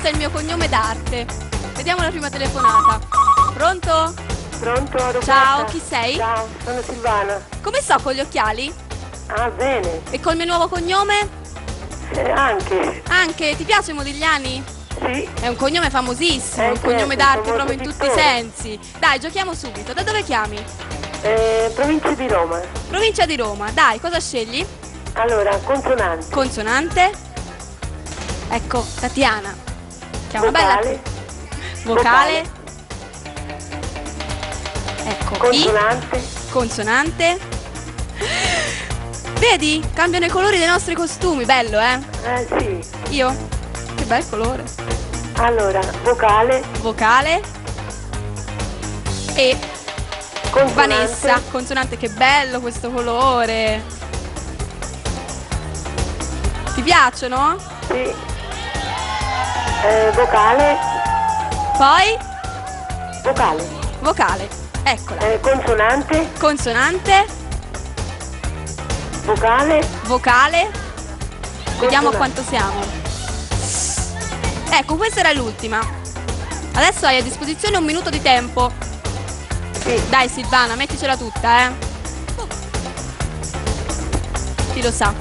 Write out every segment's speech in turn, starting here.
questo è il mio cognome d'arte. Vediamo la prima telefonata. Pronto? Pronto, Roberta? Ciao, chi sei? Ciao, sono Silvana. Come sto con gli occhiali? Ah, bene. E col mio nuovo cognome? Anche. Anche, ti piace Modigliani? Sì. È un cognome famosissimo, un Certo, cognome d'arte famoso proprio in tutti i pittore. sensi. Dai, giochiamo subito. Da dove chiami? Provincia di Roma. Provincia di Roma. Dai, cosa scegli? Allora, consonanti. Consonante. Ecco, Tatiana. Chiama Vocale. bella. Vocale. Ecco, I. Consonante. Consonante. Vedi? Cambiano i colori dei nostri costumi, bello, eh? Sì. Io? Che bel colore. Allora, vocale. Vocale. E Consonante. Vanessa. Consonante, che bello questo colore. Ti piacciono? Sì. Vocale. Poi? Vocale. Vocale. Eccola. Consonante. Consonante. Vocale. Vocale. Vediamo a Consonante. quanto siamo. Ecco, questa era l'ultima. Adesso hai a disposizione 1 minuto di tempo. Sì. Dai Silvana, metticela tutta, eh. Chi lo sa.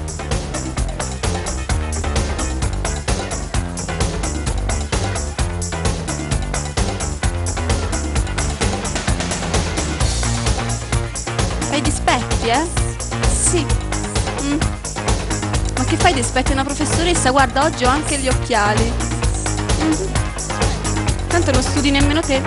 Fai dispetti, eh? Sì. Ma che fai dispetti a una professoressa? Guarda, oggi ho anche gli occhiali. Tanto non studi nemmeno te.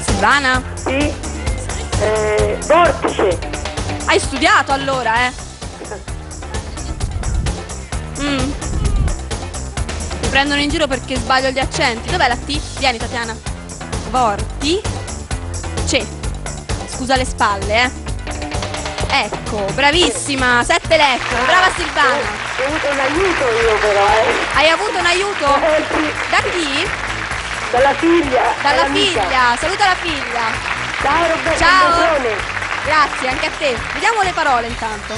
Silvana, Sì. Vortice. hai studiato allora, eh? Mi prendono in giro perché sbaglio gli accenti. Dov'è la T? Vieni Tatiana. Vorti. Ce. Scusa le spalle, eh. Ecco, bravissima. 7 lettere. Brava Silvana. Ho avuto un aiuto io però, Hai avuto un aiuto? Sì. Da chi? Dalla figlia. Dalla dall'amica. figlia. Saluta la figlia. Ciao Roberta. Ciao. un bacione. Grazie, anche a te. Vediamo le parole intanto.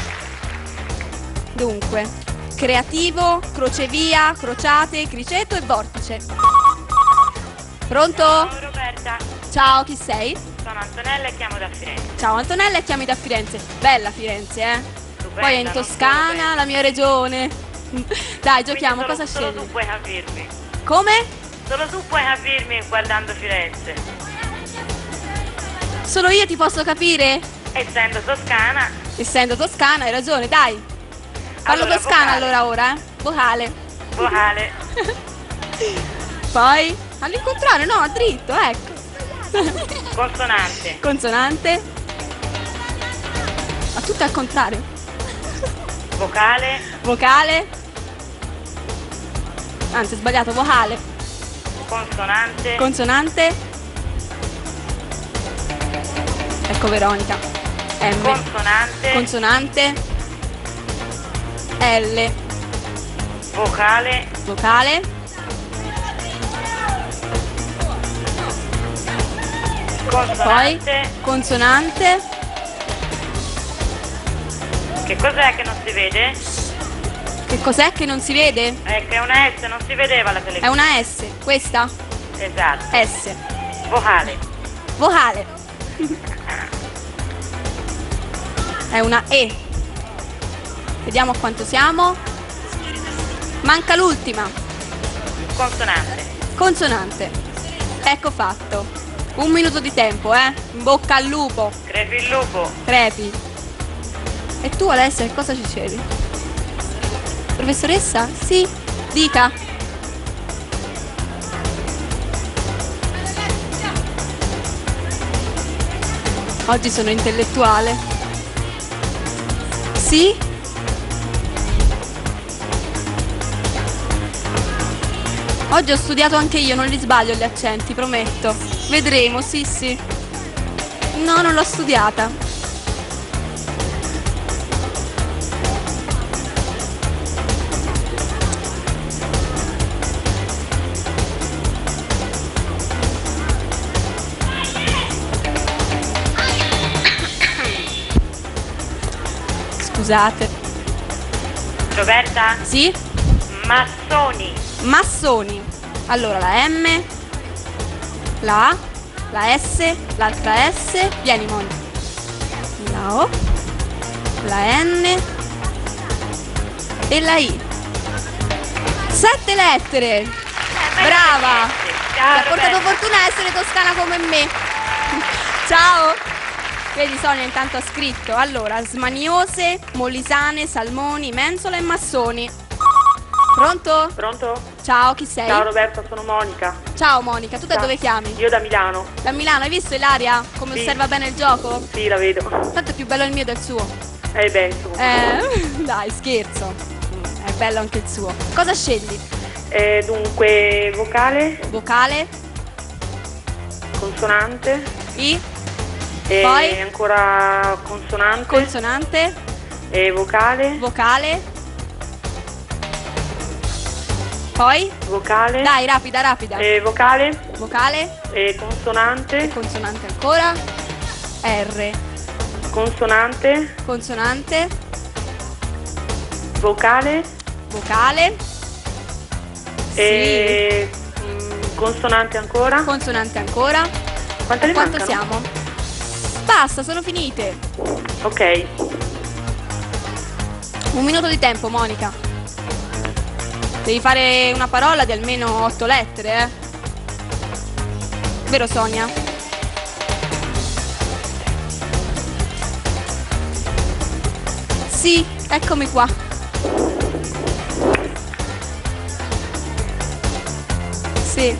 Dunque, creativo, crocevia, crociate, criceto e vortice. Pronto? Ciao Roberta, Ciao, chi sei? sono Antonella e chiamo da Firenze. Ciao Antonella e chiami da Firenze. Bella Firenze, eh? Stupenda, Poi è in non solo Toscana, bella. la mia regione. Dai, giochiamo, Quindi cosa solo scegli? tu puoi capirmi. Come? Solo tu puoi capirmi guardando Firenze. Solo io ti posso capire? Essendo toscana, Essendo toscana, hai ragione, dai. Parlo Allora, toscana vocale. allora ora, eh? Vocale. vocale, Poi all'incontrario, no, dritto, ecco. consonante, Consonante. Ma tutto al contrario. vocale, Vocale. Anzi, ho sbagliato, vocale. consonante, Consonante. Ecco Veronica. M. consonante, Consonante. L. vocale, Vocale. Poi consonante. consonante. Che cos'è che non si vede? Che cos'è che non si vede? Che è una S, non si vedeva la È televisione. una S. Questa? Esatto. S. Vocale, Vocale. È una E. Vediamo a quanto siamo. Manca l'ultima. consonante, Consonante. Ecco fatto. 1 minuto di tempo, eh? In bocca al lupo. crepi il lupo, Crepi. E tu Alessia che cosa ci scegli? Professoressa? Sì? Dica. Oggi sono intellettuale. Sì? Oggi ho studiato anche io, non li sbaglio gli accenti, prometto. Vedremo, sì, sì. No, non l'ho studiata. Scusate. Roberta? Sì? Massoni. Massoni. Allora la M, la A, la S, l'altra S. Vieni Moni. La O, la N e la I. 7 lettere. Brava. Ti Ciao, ha portato Roberta. fortuna a essere toscana come me. Ciao. Vedi Sonia intanto ha scritto. Allora, smaniose, molisane, salmoni, mensola e massoni. Pronto? Pronto? Ciao, chi sei? Ciao Roberta, sono Monica. Ciao Monica, tu da Ciao. dove chiami? Io da Milano. Da Milano, hai visto Ilaria? Come Sì. osserva bene il gioco? Sì, la vedo. Tanto è più bello il mio del suo. Beh, insomma. Dai, scherzo. È bello anche il suo. Cosa scegli? Dunque, vocale, Vocale? consonante, I? e Poi? ancora consonante, Consonante? e vocale, Vocale? Poi? vocale, Dai, rapida, rapida. e vocale, Vocale? e consonante, Consonante ancora? R. consonante, Consonante? vocale, Vocale? e consonante ancora. Consonante ancora? Quante ne Quanto mancano? siamo? Basta, sono finite. Ok. 1 minuto di tempo, Monica. Devi fare una parola di almeno 8 lettere, eh? Vero Sonia? Sì, eccomi qua. Sì.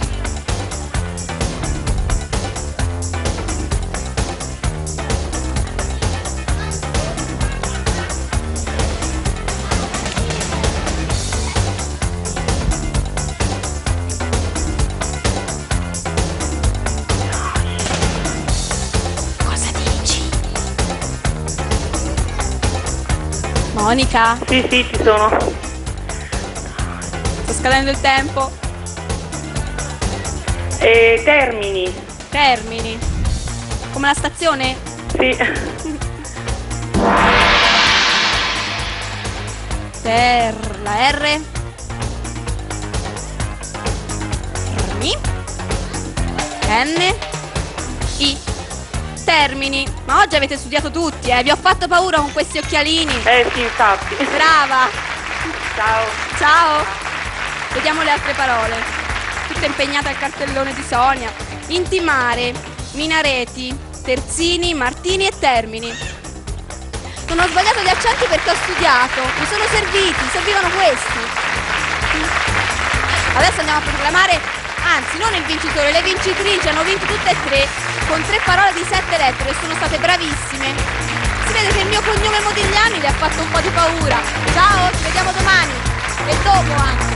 Cosa dici? Monica, Sì, sì, ci sono. sta scadendo il tempo. E termini. Termini. Come la stazione? Sì. La R. Termini. N. I. Termini. Ma oggi avete studiato tutti, vi ho fatto paura con questi occhialini. Sì, infatti. Brava. Ciao. Ciao. Vediamo le altre parole. Tutta impegnata al cartellone di Sonia. Intimare, minareti, terzini, martini e termini. Non ho sbagliato gli accenti perché ho studiato. Mi sono servivano questi. Adesso andiamo a proclamare, anzi non il vincitore, le vincitrici hanno vinto tutte e tre con 3 parole di 7 lettere e sono state bravissime. Si vede che il mio cognome Modigliani le ha fatto un po' di paura. Ciao, ci vediamo domani e dopo anche.